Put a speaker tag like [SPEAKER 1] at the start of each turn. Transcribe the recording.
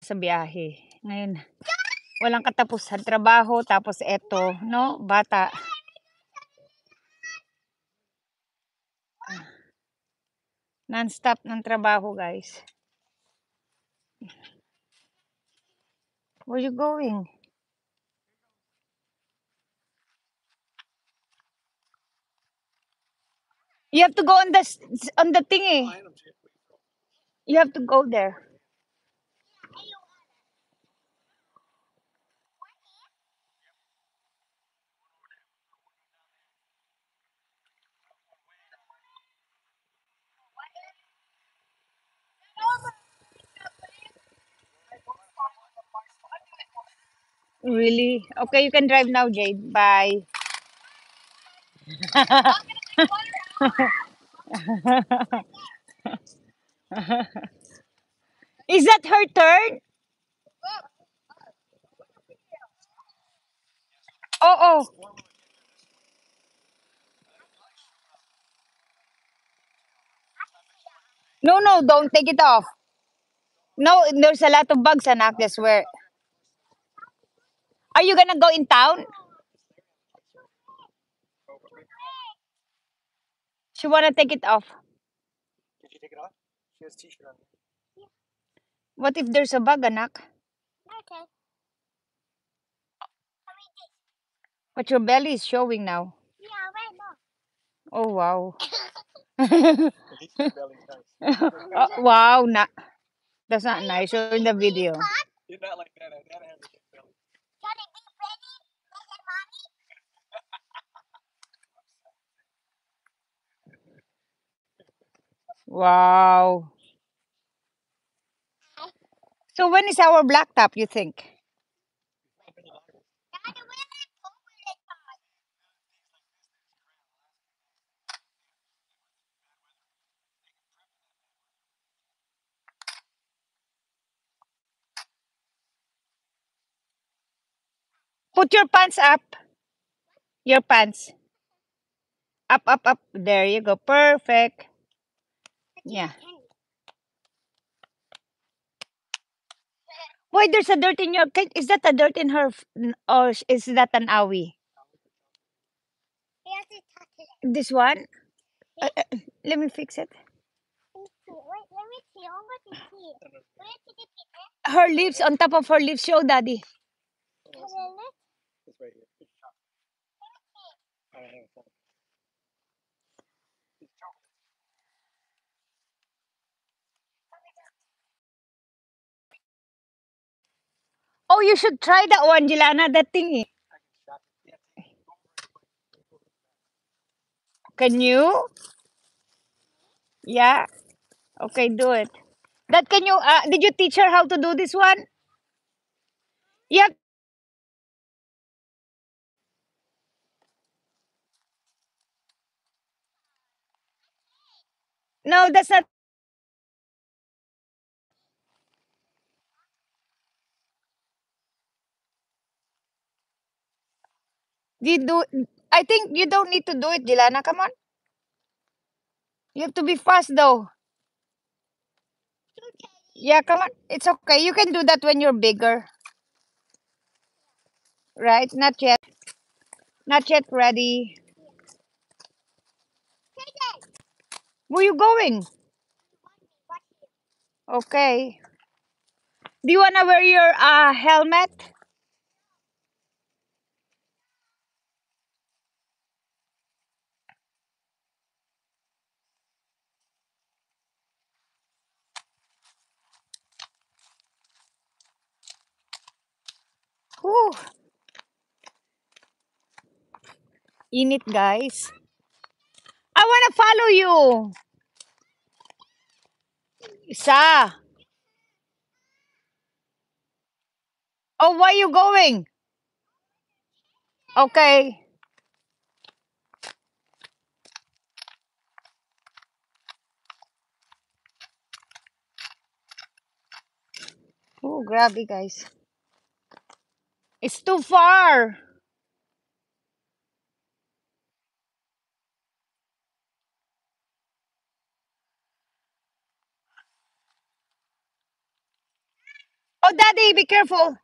[SPEAKER 1] sa biyahe. Ngayon, walang katapusan. Trabaho, tapos eto, no? Bata. Non-stop ng trabaho, guys. Where you going? You have to go on the thingy. You have to go there. Really? Okay, you can drive now, Jade. Bye. Is that her turn? Oh, oh. No, no, don't take it off. No, there's a lot of bugs, anak. That's where. Are you gonna go in town? She wanna take it off.
[SPEAKER 2] Did you take it off? She has t-shirt on.
[SPEAKER 1] What if there's a bug, anak?
[SPEAKER 3] Okay.
[SPEAKER 1] But your belly is showing now.
[SPEAKER 3] Yeah, right now.
[SPEAKER 1] Oh wow.
[SPEAKER 2] At least your belly's nice.
[SPEAKER 1] Wow, that's not nice. Show in the video.
[SPEAKER 2] You're not like that. Dad has a big belly.
[SPEAKER 3] Daddy, be ready. Listen, mommy.
[SPEAKER 1] Wow. So when is our blacktop, you think?
[SPEAKER 3] Daddy, where that over the car?
[SPEAKER 1] Put your pants up. Your pants. Up, up, up. There you go. Perfect. Yeah. Why there's a dirt in your is that a dirt in her or is that an awi?
[SPEAKER 3] He has to touch it.
[SPEAKER 1] This one? Let me fix it.
[SPEAKER 3] Wait, let me see. I want to see. Where did you put it?
[SPEAKER 1] Her lips, on top of her lips. Show daddy.
[SPEAKER 3] Can I look?
[SPEAKER 2] It's right here. I don't have a phone. It's chocolate.
[SPEAKER 1] Oh, you should try that one, Jilana. That thingy.
[SPEAKER 2] I can stop it. Yeah,
[SPEAKER 1] Can you? Yeah. Okay, do it. That can you? Did you teach her how to do this one? Yeah. No, that's not. You do. I think you don't need to do it, Jilana. Come on. You have to be fast though. Yeah, come on. It's okay. You can do that when you're bigger. Right? Not yet. Not yet ready. Where you going? Okay. Do you wanna wear your helmet? Whew. Init, guys. I wanna follow you. Isa. Oh, where you going? Okay. Oh, grabe, guys. It's too far. Oh, Daddy, be careful.